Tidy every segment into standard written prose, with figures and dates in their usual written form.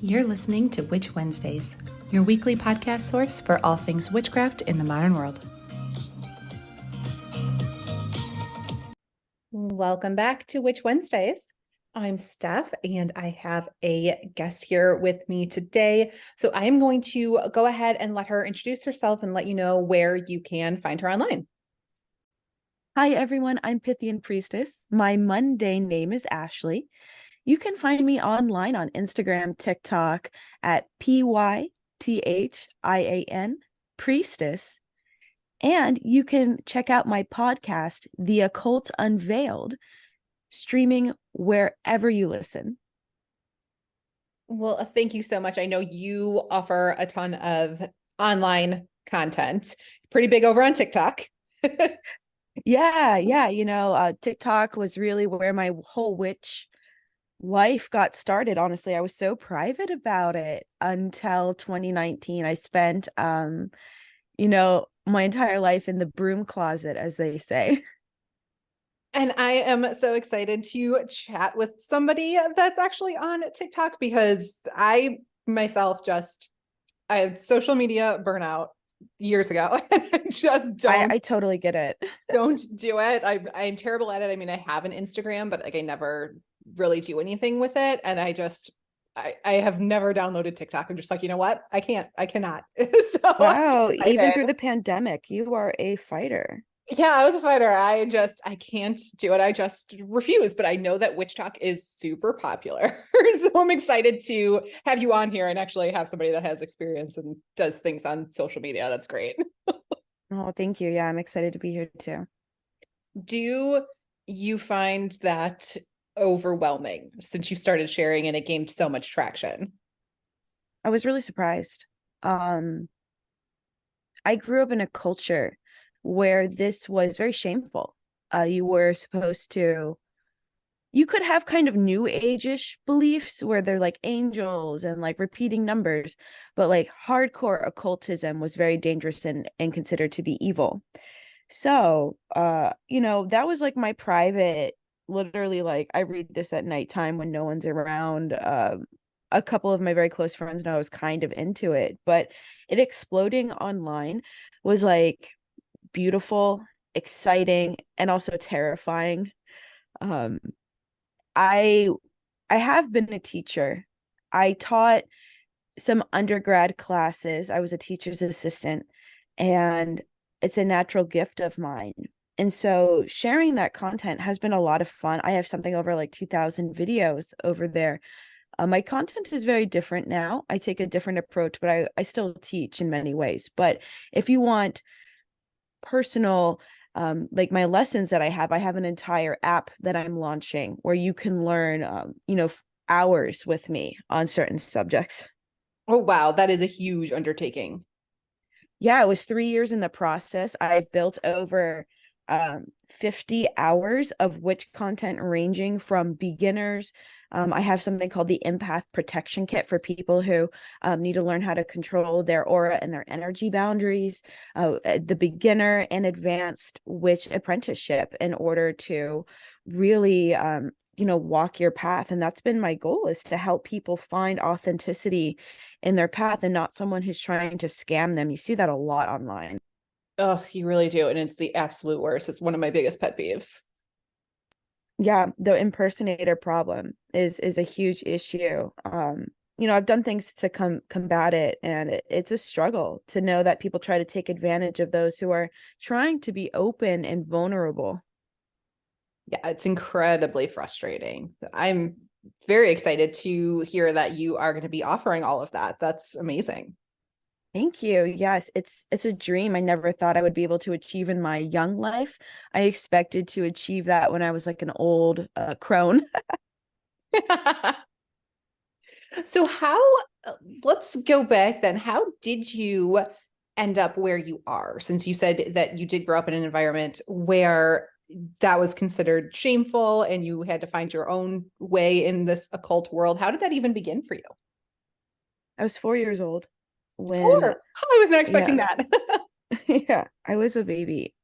You're listening to Witch Wednesdays, your weekly podcast source for all things witchcraft in the modern world. Welcome back to Witch Wednesdays. I'm Steph, and I have a guest here with me today. So I am going to go ahead and let her introduce herself and let you know where you can find her online. Hi, everyone. I'm Pythian Priestess. My mundane name is Ashley. You can find me online on Instagram, TikTok at PYTHIAN Priestess. And you can check out my podcast, The Occult Unveiled, streaming wherever you listen. Well, thank you so much. I know you offer a ton of online content, pretty big over on TikTok. Yeah. TikTok was really where my whole witch life got started. Honestly, I was so private about it until 2019. I spent my entire life in the broom closet, as they say. And I am so excited to chat with somebody that's actually on TikTok because I myself I had social media burnout years ago. I just I totally get it. don't do it. I'm terrible at it. I mean, I have an Instagram, but like I never really do anything with it. And I have never downloaded TikTok. I'm just like, you know what? I cannot. So Wow, I'm even through excited. the pandemic, you are a fighter. Yeah, I was a fighter. I can't do it. I just refuse. But I know that Witch Talk is super popular. So I'm excited to have you on here and actually have somebody that has experience and does things on social media. That's great. Oh, thank you. Yeah, I'm excited to be here too. Do you find that overwhelming since you started sharing and it gained so much traction? I was really surprised. Um, I grew up in a culture where this was very shameful. You were supposed to you could have kind of new age-ish beliefs where they're like angels and like repeating numbers, but like hardcore occultism was very dangerous and considered to be evil. So that was like my private, literally, like I read this at nighttime when no one's around. A couple of my very close friends know I was kind of into it, but it exploding online was like beautiful, exciting, and also terrifying. Um, I I have been a teacher. I taught some undergrad classes. I was a teacher's assistant, and it's a natural gift of mine. And so sharing that content has been a lot of fun. I have something over like 2,000 videos over there. My content is very different now. I take a different approach, but I still teach in many ways. But if you want personal, like my lessons that I have an entire app that I'm launching where you can learn, hours with me on certain subjects. Oh, wow. That is a huge undertaking. Yeah, it was 3 years in the process. I've built over 50 hours of witch content ranging from beginners. I have something called the Empath Protection Kit for people who need to learn how to control their aura and their energy boundaries, the beginner and advanced witch apprenticeship in order to really walk your path. And that's been my goal, is to help people find authenticity in their path and not someone who's trying to scam them. You see that a lot online. Oh, you really do. And it's the absolute worst. It's one of my biggest pet peeves. Yeah, the impersonator problem is a huge issue. I've done things to combat it, and it's a struggle to know that people try to take advantage of those who are trying to be open and vulnerable. Yeah, it's incredibly frustrating. I'm very excited to hear that you are going to be offering all of that. That's amazing. Thank you. Yes, it's a dream I never thought I would be able to achieve in my young life. I expected to achieve that when I was like an old crone. So let's go back then. How did you end up where you are? Since you said that you did grow up in an environment where that was considered shameful and you had to find your own way in this occult world. How did that even begin for you? I was 4 years old when, Four. I was not expecting yeah, that. yeah, I was a baby.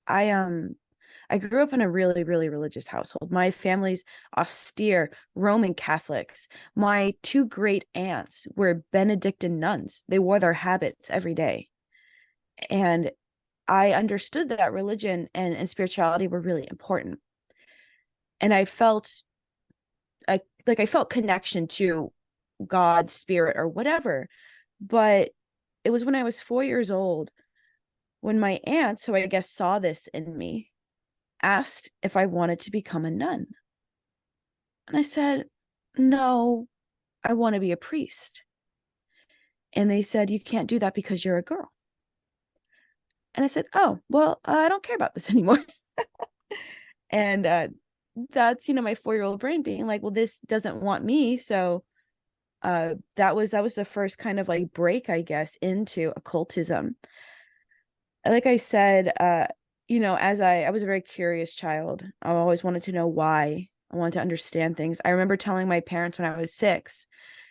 I grew up in a really, really religious household. My family's austere Roman Catholics. My two great aunts were Benedictine nuns. They wore their habits every day. And I understood that religion and spirituality were really important. And I felt like I felt connection to God, spirit, or whatever. But it was when I was 4 years old when my aunt, who I guess saw this in me, asked if I wanted to become a nun. And I said, no, I want to be a priest. And they said, you can't do that because you're a girl. And I said, oh, well, I don't care about this anymore. And that's, my 4-year-old brain being like, well, this doesn't want me. So that was the first kind of like break, I guess, into occultism. Like I said, as I was a very curious child. I always wanted to know why. I wanted to understand things. I remember telling my parents when I was 6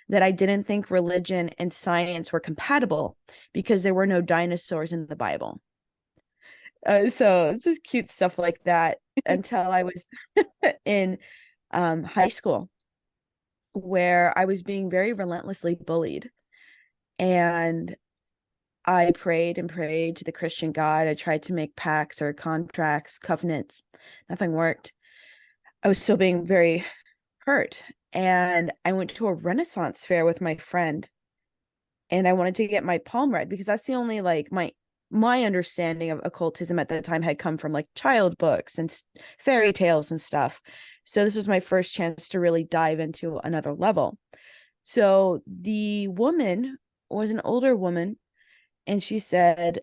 that I didn't think religion and science were compatible because there were no dinosaurs in the Bible. So it's just cute stuff like that until I was in high school, where I was being very relentlessly bullied. And I prayed and prayed to the Christian God. I tried to make pacts or contracts, covenants. Nothing worked. I was still being very hurt. And I went to a Renaissance fair with my friend, and I wanted to get my palm read because that's the only like my understanding of occultism at that time had come from like child books and fairy tales and stuff. So this was my first chance to really dive into another level. So the woman was an older woman, and she said,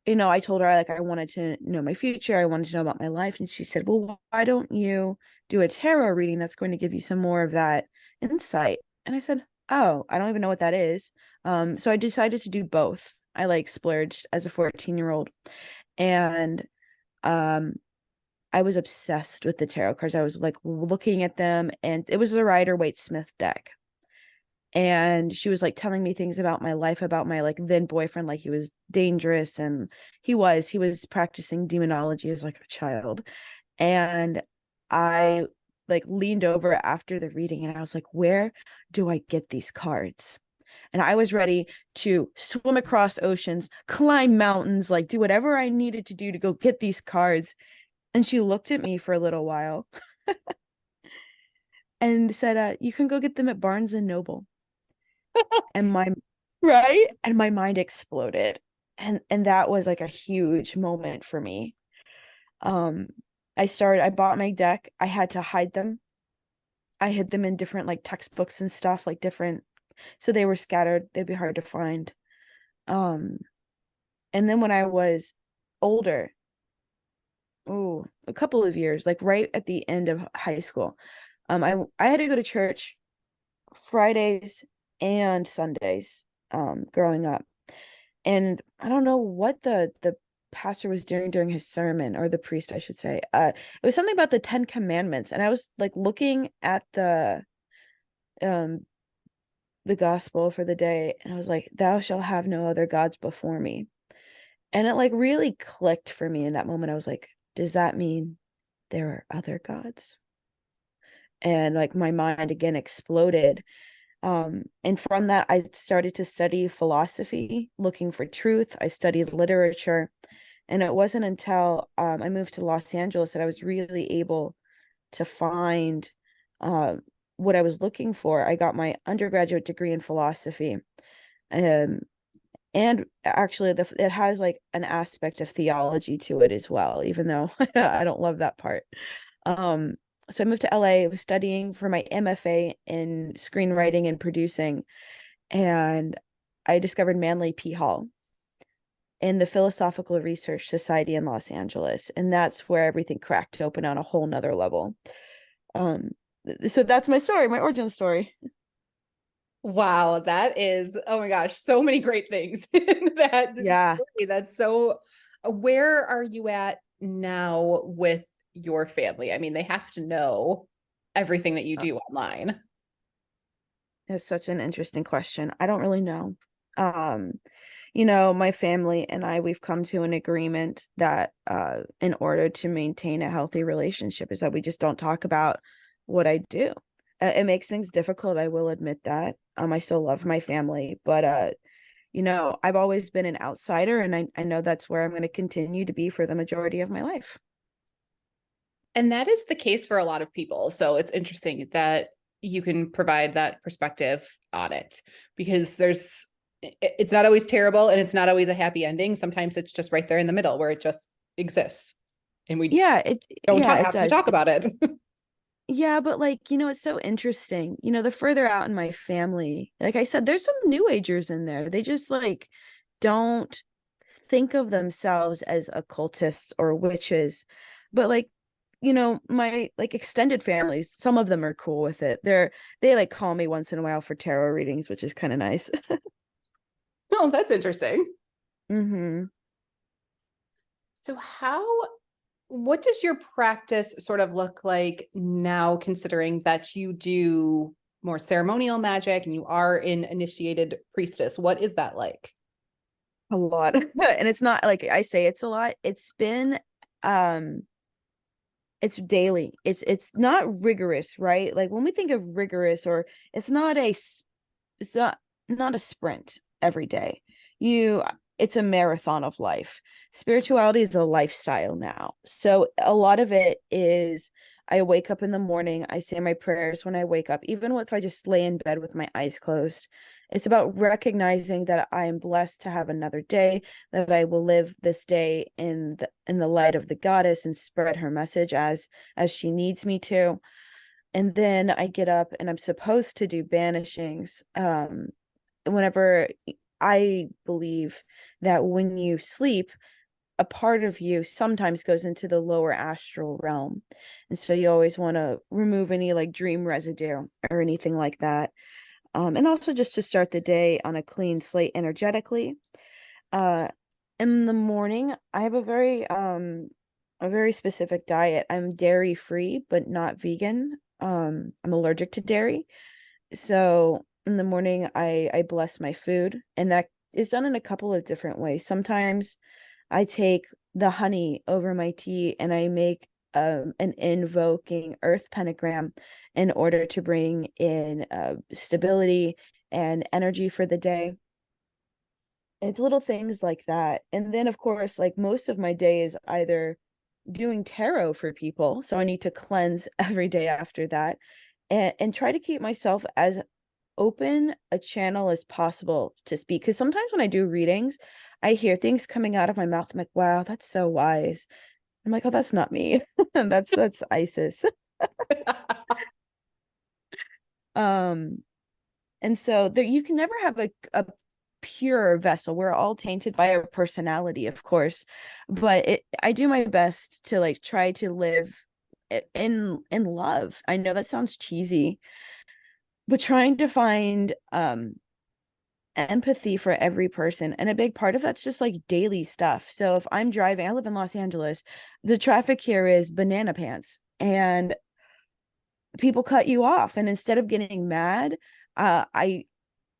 I told her like I wanted to know my future, I wanted to know about my life, and she said, well, why don't you do a tarot reading that's going to give you some more of that insight? And I said, oh, I don't even know what that is. So I decided to do both. I like splurged as a 14-year-old, and um I was obsessed with the tarot cards. I was like looking at them, and it was the Rider-Waite-Smith deck. And she was like telling me things about my life, about my like then boyfriend, like he was dangerous, and he was practicing demonology as like a child. And I like leaned over after the reading, and I was like, where do I get these cards? And I was ready to swim across oceans, climb mountains, like do whatever I needed to do to go get these cards. And she looked at me for a little while and said, you can go get them at Barnes and Noble. And my right, and my mind exploded. And that was like a huge moment for me. um I bought my deck. I had to hide them. I hid them in different like textbooks and stuff, like different, so they were scattered, they'd be hard to find. um and then when I was older, a couple of years, like right at the end of high school, I had to go to church Fridays and Sundays, growing up. And I don't know what the pastor was doing during his sermon, or the priest, I should say. It was something about the Ten Commandments, and I was like looking at um the gospel for the day, and I was like, "Thou shalt have no other gods before me." And it like really clicked for me in that moment. I was like, "Does that mean there are other gods?" And like my mind again exploded. And from that, I started to study philosophy, looking for truth. I studied literature. And it wasn't until I moved to Los Angeles that I was really able to find uh, what I was looking for. I got my undergraduate degree in philosophy. Um, and actually, it has like an aspect of theology to it as well, even though I don't love that part. Um, so I moved to LA, was studying for my MFA in screenwriting and producing, and I discovered Manly P. Hall in the Philosophical Research Society in Los Angeles. And that's where everything cracked open on a whole nother level. Um, so that's my story, my origin story. Wow, that is, oh my gosh, so many great things in that Yeah. story. That's so, where are you at now with your family? I mean, they have to know everything that you Uh, do online. It's such an interesting question. I don't really know. Um, you know, my family and I, we've come to an agreement that in order to maintain a healthy relationship is that we just don't talk about what I do. It makes things difficult, I will admit that. I still love my family, but you know, I've always been an outsider, and I know that's where I'm going to continue to be for the majority of my life. And that is the case for a lot of people. So it's interesting that you can provide that perspective on it, because it's not always terrible and it's not always a happy ending. Sometimes it's just right there in the middle where it just exists and we don't Yeah, it have to does. talk about it. Yeah, but like, you know, it's so interesting. You know, the further out in my family, like I said, there's some new agers in there. They just like don't think of themselves as occultists or witches. But like, you know, my like extended families, some of them are cool with it. They like call me once in a while for tarot readings, which is kind of nice. Oh, that's interesting. Hmm. So what does your practice sort of look like now, considering that you do more ceremonial magic and you are an initiated priestess? What is that like? A lot. And it's not like I say it's a lot. Um it's daily. It's not rigorous, right? Like when we think of rigorous, or it's not it's not a sprint every day. You it's a marathon of life. Spirituality is a lifestyle now. So a lot of it is I wake up in the morning, I say my prayers when I wake up, even if I just lay in bed with my eyes closed. It's about recognizing that I am blessed to have another day, that I will live this day in the light of the goddess and spread her message as she needs me to. And then I get up and I'm supposed to do banishings. Whenever I believe that when you sleep, a part of you sometimes goes into the lower astral realm. And so you always want to remove any like dream residue or anything like that. And also just to start the day on a clean slate energetically. Uh, in the morning, I have a very specific diet. I'm dairy free, but not vegan. I'm allergic to dairy. So in the morning, I bless my food, and that is done in a couple of different ways. Sometimes I take the honey over my tea and I make an invoking earth pentagram in order to bring in stability and energy for the day. It's little things like that. And then, of course, like most of my day is either doing tarot for people. So I need to cleanse every day after that, and try to keep myself as open a channel as possible to speak. Because sometimes when I do readings, I hear things coming out of my mouth. I'm like, wow, that's so wise. I'm like, oh, that's not me. That's Isis. Um, and so there you can never have a pure vessel. We're all tainted by our personality, of course. But I do my best to like try to live in love. I know that sounds cheesy, but trying to find empathy for every person. And a big part of that's just like daily stuff. So if I'm driving, I live in Los Angeles, the traffic here is banana pants and people cut you off. And instead of getting mad, uh, I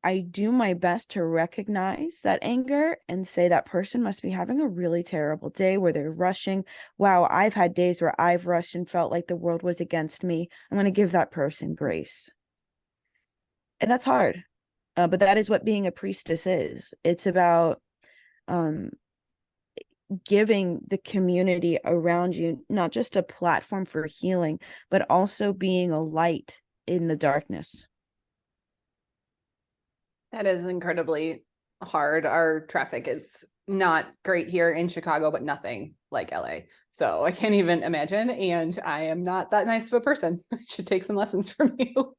I do my best to recognize that anger and say that person must be having a really terrible day where they're rushing. Wow, I've had days where I've rushed and felt like the world was against me. I'm going to give that person grace. And that's hard. But that is what being a priestess is. It's about um, giving the community around you not just a platform for healing, but also being a light in the darkness. That is incredibly hard. Our traffic is not great here in Chicago, but nothing like LA. So I can't even imagine. And I am not that nice of a person. I should take some lessons from you.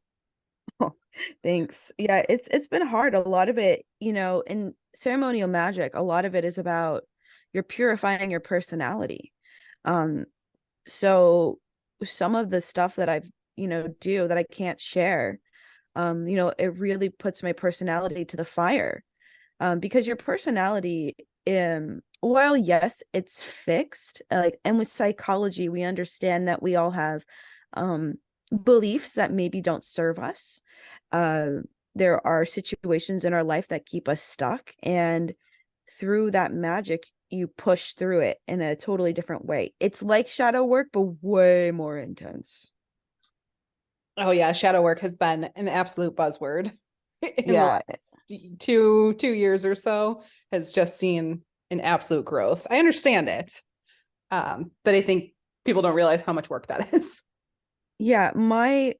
Oh, thanks. Yeah, it's been hard. A lot of it, you know, in ceremonial magic, a lot of it is about you're purifying your personality. Um, so some of the stuff that I've, you know, do that I can't share, you know, it really puts my personality to the fire. Because your personality, while yes, it's fixed, like, and with psychology, we understand that we all have um beliefs that maybe don't serve us. Uh, there are situations in our life that keep us stuck, and through that magic you push through it in a totally different way. It's like shadow work, but way more intense. Oh yeah, shadow work has been an absolute buzzword in the Yeah. last two years or so. Has just seen an absolute growth. I understand it, but I think people don't realize how much work that is. Yeah, my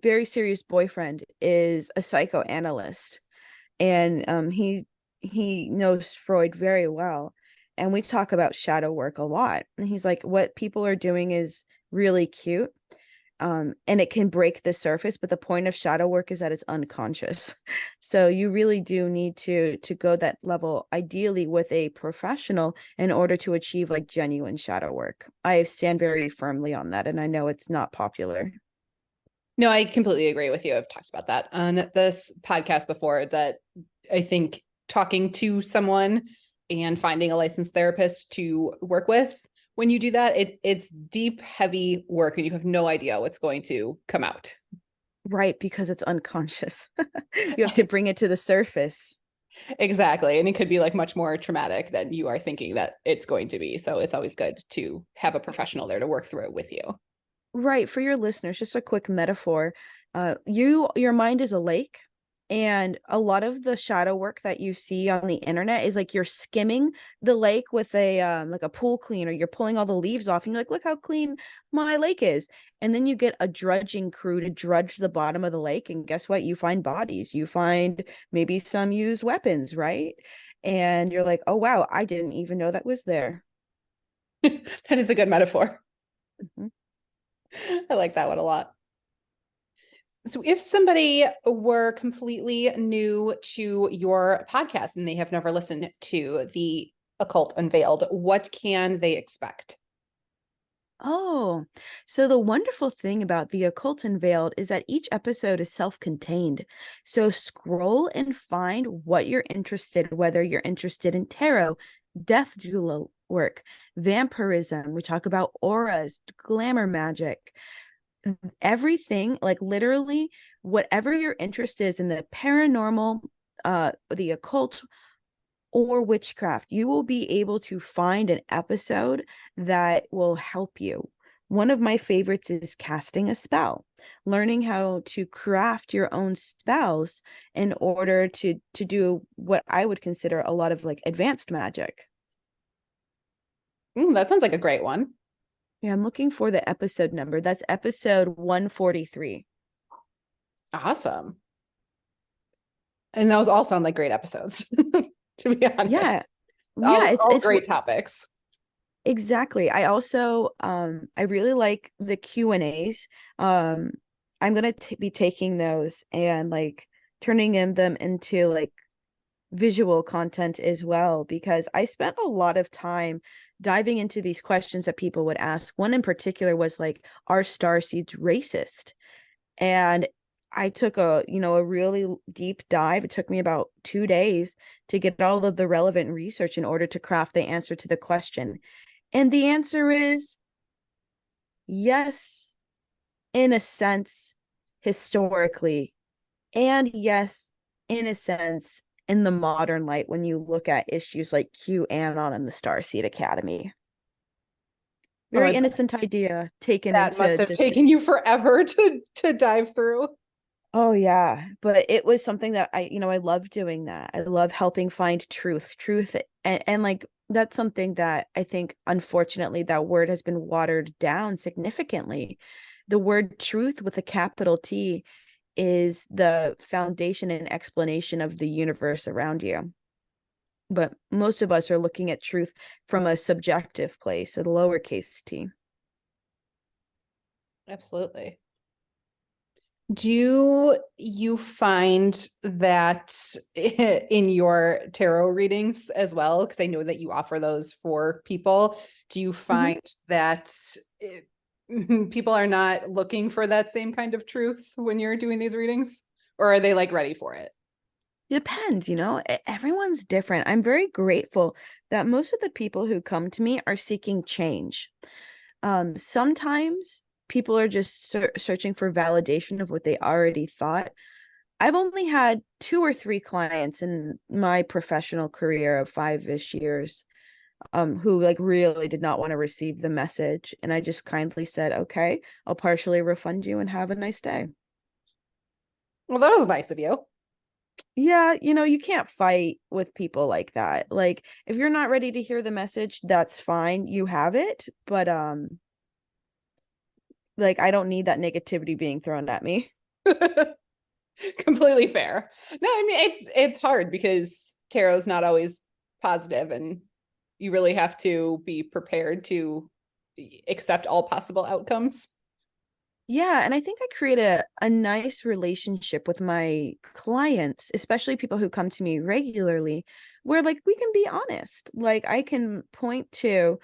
very serious boyfriend is a psychoanalyst, and he knows Freud very well, and we talk about shadow work a lot. And he's like, what people are doing is really cute, and it can break the surface, but the point of shadow work is that it's unconscious. So you really do need to go that level, ideally with a professional, in order to achieve like genuine shadow work. I stand very firmly on that, and I know it's not popular. No, I completely agree with you. I've talked about that on this podcast before, that I think talking to someone and finding a licensed therapist to work with, when you do that, it's deep, heavy work and you have no idea what's going to come out. Right, because it's unconscious. You have to bring it to the surface. Exactly. And it could be like much more traumatic than you are thinking that it's going to be. So it's always good to have a professional there to work through it with you. Right, for your listeners, just a quick metaphor. Your mind is a lake, and a lot of the shadow work that you see on the internet is like you're skimming the lake with a like a pool cleaner. You're pulling all the leaves off, and you're like, look how clean my lake is. And then you get a drudging crew to drudge the bottom of the lake, and guess what? You find bodies, you find maybe some used weapons, right? And you're like, oh wow, I didn't even know that was there. That is a good metaphor. Mhm. I like that one a lot. So if somebody were completely new to your podcast and they have never listened to the Occult Unveiled, what can they expect? Oh, so the wonderful thing about The Occult Unveiled is that each episode is self-contained. So scroll and find what you're interested, whether you're interested in tarot, death doula work, vampirism. We talk about auras, glamour magic, everything, like literally whatever your interest is in the paranormal, the occult, or witchcraft, you will be able to find an episode that will help you. One of my favorites is casting a spell, learning how to craft your own spells in order to do what I would consider a lot of like advanced magic. That sounds like a great one. Yeah, I'm looking for the episode number. That's episode 143. Awesome. And those all sound like great episodes, to be honest. Yeah. Yeah, All it's great topics. exactly. I also I really like the Q&As. Um I'm gonna be taking those and like turning them into like visual content as well, because I spent a lot of time diving into these questions that people would ask. One in particular was like, are starseeds racist? And I took a really deep dive. It took me about 2 days to get all of the relevant research in order to craft the answer to the question. And the answer is yes, in a sense, historically, and yes, in a sense, in the modern light, when you look at issues like QAnon and the Starseed Academy. Very Oh, innocent idea taken that must into have just, taken you forever to dive through. oh yeah, but it was something that I love doing that. I love helping find truth, and like that's something that I think unfortunately that word has been watered down significantly. The word truth with a capital T is the foundation and explanation of the universe around you. But most of us are looking at truth from a subjective place, a lowercase t. Absolutely. Do you find that in your tarot readings as well? Because I know that you offer those for people. Do you Mhm. find that people are not looking for that same kind of truth when you're doing these readings? Or are they like ready for it? Depends. Everyone's different. I'm very grateful that most of the people who come to me are seeking change. Sometimes people are just searching for validation of what they already thought. I've only had 2 or 3 clients in my professional career of 5-ish years, who like really did not want to receive the message. And I just kindly said, okay, I'll partially refund you and have a nice day. Well, that was nice of you. Yeah, you can't fight with people like that. Like, if you're not ready to hear the message, that's fine. You have it, but like I don't need that negativity being thrown at me. Completely fair. No, I mean it's hard because tarot's not always positive, and you really have to be prepared to accept all possible outcomes. Yeah, and I think I create a nice relationship with my clients, especially people who come to me regularly, where like we can be honest. Like I can point to,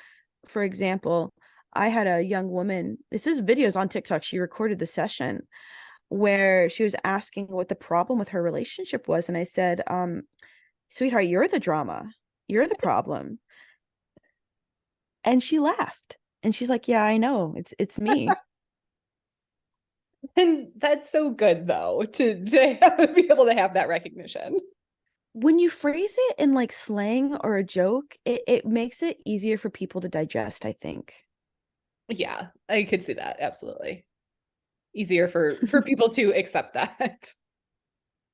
for example, I had a young woman, this is videos on TikTok, she recorded the session where she was asking what the problem with her relationship was. And I said, sweetheart, you're the drama. You're the problem. And she laughed. And she's like, yeah, I know. It's me. And that's so good though to be able to have that recognition. When you phrase it in like slang or a joke, it makes it easier for people to digest, I think. Yeah, I could see that absolutely. Easier for people to accept that.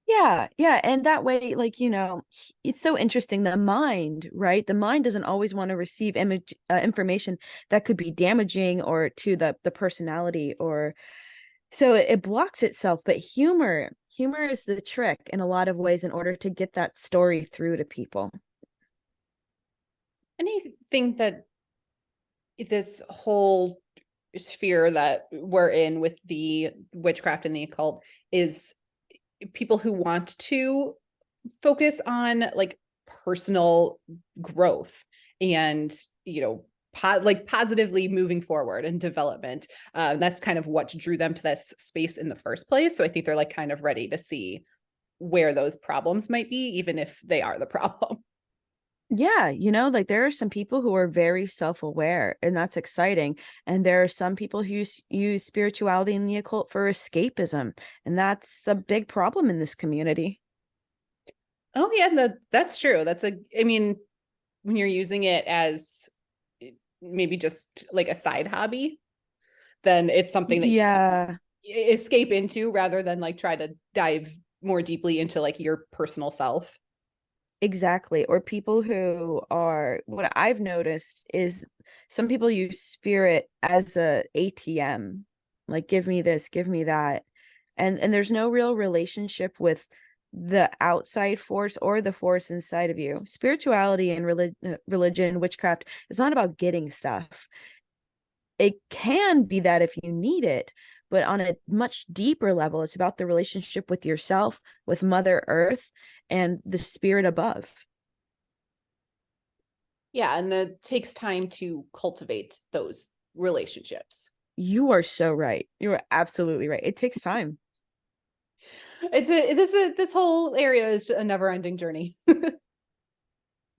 Yeah, yeah. And that way, like, it's so interesting. The mind, right? The mind doesn't always want to receive information that could be damaging or to the personality, or so it blocks itself. But humor is the trick in a lot of ways in order to get that story through to people. Anything that this whole sphere that we're in with the witchcraft and the occult is people who want to focus on like personal growth and like positively moving forward and development. That's kind of what drew them to this space in the first place, so I think they're like kind of ready to see where those problems might be, even if they are the problem. Yeah, like there are some people who are very self-aware, and that's exciting. And there are some people who use spirituality and the occult for escapism, and that's a big problem in this community. Oh yeah, that's true. I mean, when you're using it as maybe just like a side hobby, then it's something that you Yeah, escape into rather than like try to dive more deeply into like your personal self. exactly. Or people who are, what I've noticed is some people use spirit as a ATM, like give me this, give me that. And there's no real relationship with the outside force or the force inside of you. Spirituality and religion, witchcraft, it's not about getting stuff. It can be that if you need it, but on a much deeper level, it's about the relationship with yourself, with Mother Earth, and the spirit above. Yeah, and that takes time to cultivate those relationships. You are so right. You are absolutely right. It takes time. This whole area is a never-ending journey.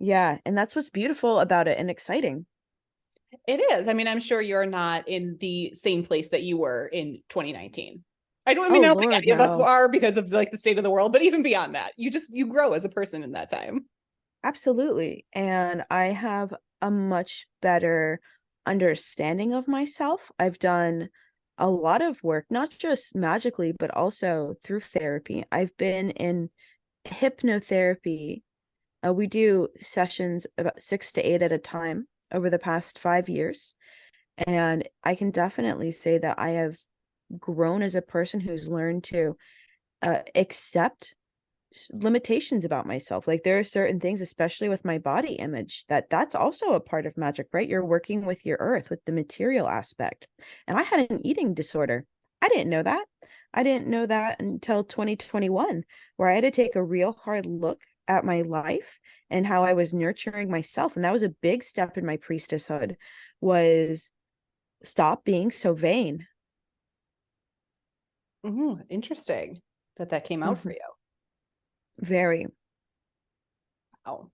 Yeah, and that's what's beautiful about it and exciting. It is. I mean, I'm sure you're not in the same place that you were in 2019. I mean, Oh I don't think Lord, any of us no. are because of like the state of the world, but even beyond that, you grow as a person in that time. Absolutely. And I have a much better understanding of myself. I've done a lot of work, not just magically, but also through therapy. I've been in hypnotherapy. We do sessions about 6 to 8 at a time over the past 5 years. And I can definitely say that I have grown as a person who's learned to accept limitations about myself. Like there are certain things, especially with my body image, that's also a part of magic, right? You're working with your earth, with the material aspect. And I had an eating disorder. I didn't know that. I didn't know that until 2021, where I had to take a real hard look at my life and how I was nurturing myself. And that was a big step in my priestesshood, was stop being so vain. Interesting that came out for Mhm. you. Very. Oh.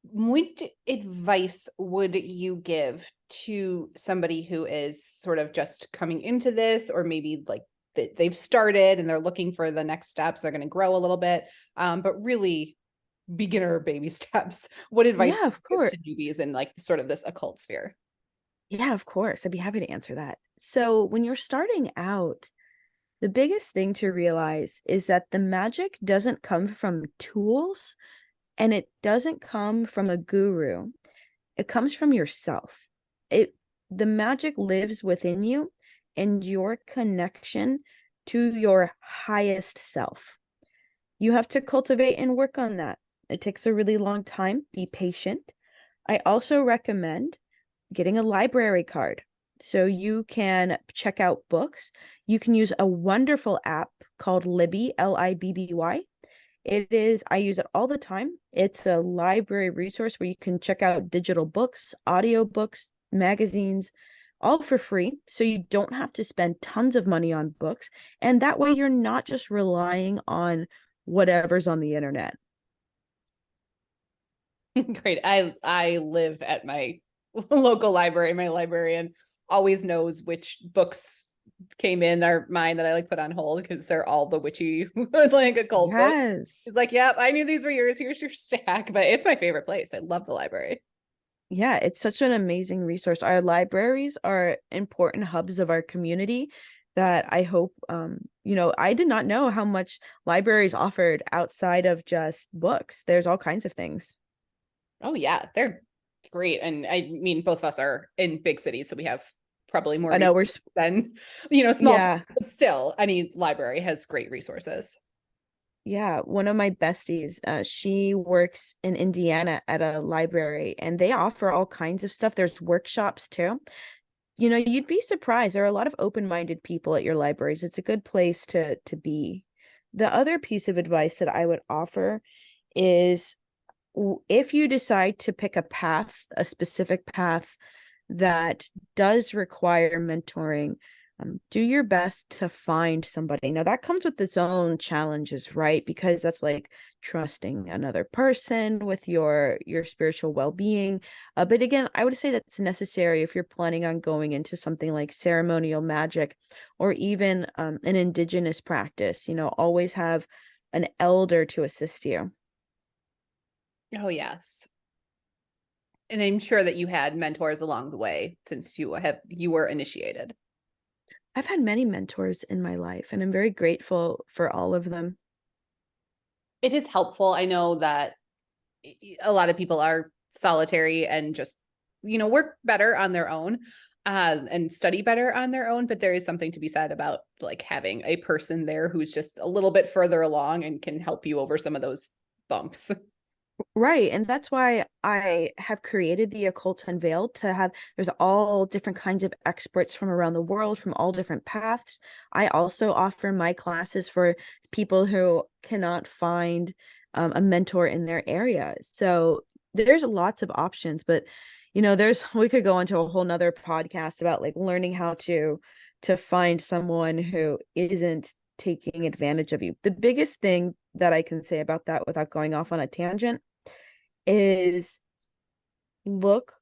What advice would you give to somebody who is sort of just coming into this, or maybe like they've started and they're looking for the next steps. They're going to grow a little bit, but really beginner baby steps. What advice Yeah, would of you give course. to newbies in like sort of this occult sphere? Yeah, of course. I'd be happy to answer that. So, when you're starting out, the biggest thing to realize is that the magic doesn't come from tools and it doesn't come from a guru. It comes from yourself. It the magic lives within you and your connection to your highest self. You have to cultivate and work on that. It takes a really long time. Be patient. I also recommend getting a library card so you can check out books. You can use a wonderful app called Libby, Libby. I use it all the time. It's a library resource where you can check out digital books, audiobooks, magazines, all for free. So you don't have to spend tons of money on books. And that way you're not just relying on whatever's on the internet. Great. I live at my local library. My librarian always knows which books came in are mine that I like put on hold because they're all the witchy like occult books. Yes. It's like, yep, I knew these were yours. Here's your stack. But it's my favorite place. I love the library. Yeah, it's such an amazing resource. Our libraries are important hubs of our community that I hope I did not know how much libraries offered outside of just books. There's all kinds of things. Oh yeah, they're great. And I mean, both of us are in big cities, so we have probably more I know resources than small towns, yeah. but still, any library has great resources. Yeah, one of my besties, she works in Indiana at a library and they offer all kinds of stuff. There's workshops too. You'd be surprised. There are a lot of open-minded people at your libraries. It's a good place to be. The other piece of advice that I would offer is if you decide to pick a path, a specific path that does require mentoring, do your best to find somebody. Now, that comes with its own challenges, right? Because that's like trusting another person with your spiritual well-being. But again, I would say that's necessary if you're planning on going into something like ceremonial magic or even an indigenous practice. Always have an elder to assist you. Oh yes. And I'm sure that you had mentors along the way since you were initiated. I've had many mentors in my life, and I'm very grateful for all of them. It is helpful. I know that a lot of people are solitary and just, work better on their own and study better on their own. But there is something to be said about like having a person there who's just a little bit further along and can help you over some of those bumps. Right. And that's why I have created the Occult Unveiled to have, there's all different kinds of experts from around the world, from all different paths. I also offer my classes for people who cannot find a mentor in their area. So there's lots of options, but we could go into a whole nother podcast about like learning how to find someone who isn't taking advantage of you. The biggest thing that I can say about that without going off on a tangent is look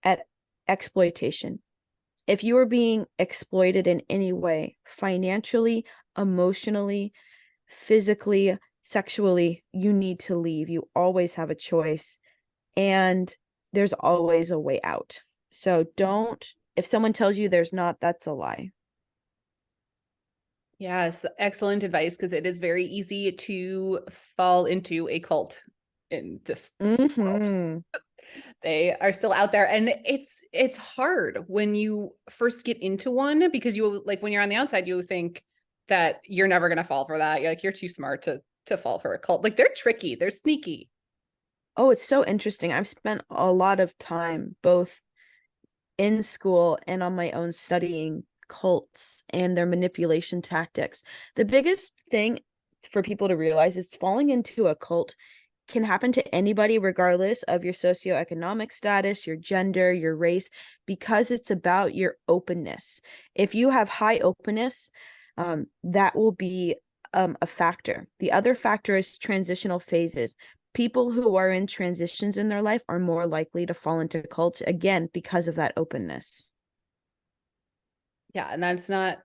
at exploitation. If you are being exploited in any way, financially, emotionally, physically, sexually, you need to leave. You always have a choice, and there's always a way out. So if someone tells you there's not, that's a lie. Yes, excellent advice because it is very easy to fall into a cult in this world. Mm-hmm. They are still out there and it's hard when you first get into one because you like when you're on the outside you think that you're never going to fall for that. You're too smart to fall for a cult. Like they're tricky, they're sneaky. Oh, it's so interesting. I've spent a lot of time both in school and on my own studying cults and their manipulation tactics. The biggest thing for people to realize is falling into a cult can happen to anybody, regardless of your socioeconomic status, your gender, your race, because it's about your openness. If you have high openness, that will be a factor. The other factor is transitional phases. People who are in transitions in their life are more likely to fall into cult again because of that openness. Yeah, and that's not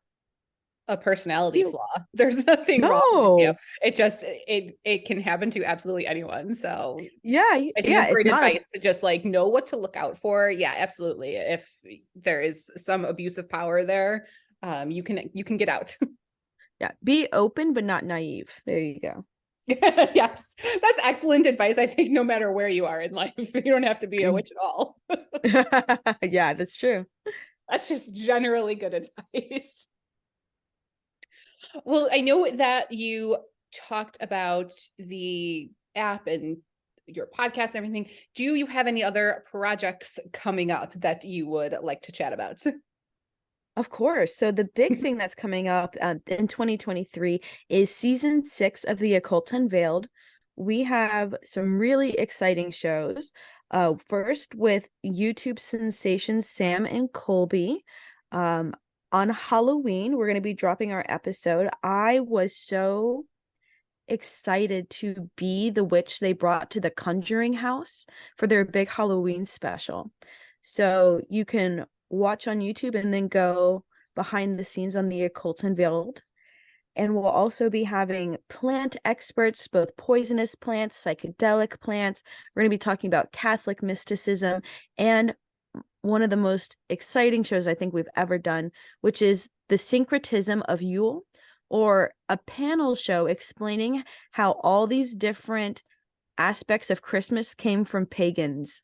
a personality flaw. There's nothing wrong with you. No. It just it can happen to absolutely anyone. So Yeah, I think yeah, it's it's great not a advice to just like know what to look out for. Yeah, absolutely. If there is some abuse of power there, you can get out. yeah, be open but not naive. There you go. Yes, that's excellent advice. I think no matter where you are in life, you don't have to be a Mm. witch at all. Yeah, that's true. That's just generally good advice. Well, I know that you talked about the app and your podcast and everything. Do you have any other projects coming up that you would like to chat about? Of course. So the big thing that's coming up in 2023 is season 6 of The Occult Unveiled. We have some really exciting shows. First with YouTube sensations Sam and Colby. On Halloween, we're going to be dropping our episode. I was so excited to be the witch they brought to the Conjuring House for their big Halloween special. So you can watch on YouTube and then go behind the scenes on The Occult Unveiled. And we'll also be having plant experts, both poisonous plants, psychedelic plants. We're going to be talking about Catholic mysticism and one of the most exciting shows I think we've ever done, which is The Syncretism of Yule, or a panel show explaining how all these different aspects of Christmas came from pagans.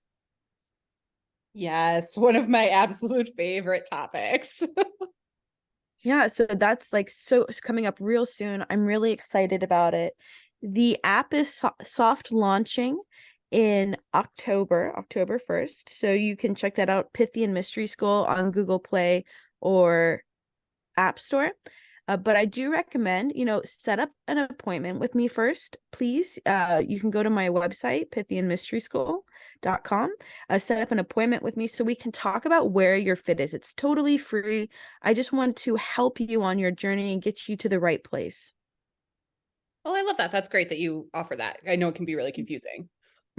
Yes, one of my absolute favorite topics. Yeah, so that's like it's coming up real soon. I'm really excited about it. The app is soft launching in October 1st. So you can check that out, Pythian Mystery School on Google Play or App Store. But I do recommend, set up an appointment with me first, please. You can go to my website, pythianmysteryschool.com, set up an appointment with me so we can talk about where your fit is. It's totally free. I just want to help you on your journey and get you to the right place. Oh, I love that. That's great that you offer that. I know it can be really confusing.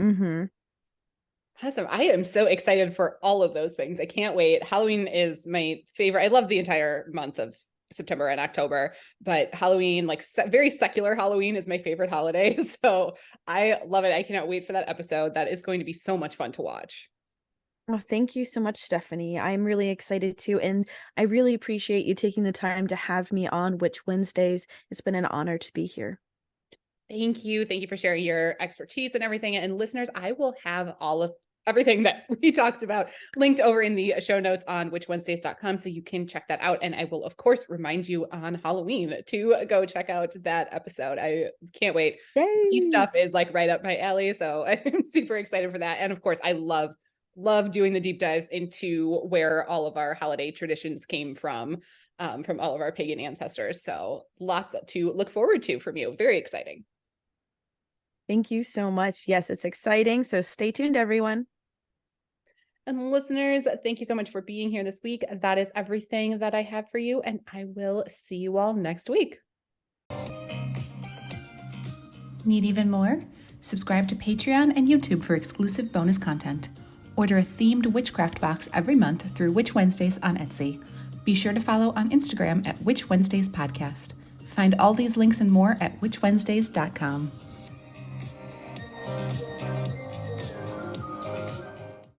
Mm-hmm. Awesome. I am so excited for all of those things. I can't wait. Halloween is my favorite. I love the entire month of September and October, but Halloween, like very secular Halloween, is my favorite holiday. So I love it. I cannot wait for that episode. That is going to be so much fun to watch. Well, thank you so much, Stephanie. I'm really excited too. And I really appreciate you taking the time to have me on Witch Wednesdays. It's been an honor to be here. Thank you. Thank you for sharing your expertise and everything. And listeners, I will have all of everything that we talked about linked over in the show notes on witchwednesdays.com, so you can check that out. And I will, of course, remind you on Halloween to go check out that episode. I can't wait. Spooky stuff is like right up my alley. So I'm super excited for that. And of course, I love doing the deep dives into where all of our holiday traditions came from all of our pagan ancestors. So lots to look forward to from you. Very exciting. Thank you so much. Yes, it's exciting. So stay tuned, everyone. And listeners, thank you so much for being here this week. That is everything that I have for you, and I will see you all next week. Need even more? Subscribe to Patreon and YouTube for exclusive bonus content. Order a themed witchcraft box every month through Witch Wednesdays on Etsy. Be sure to follow on Instagram at Witch Wednesdays Podcast. Find all these links and more at witchwednesdays.com.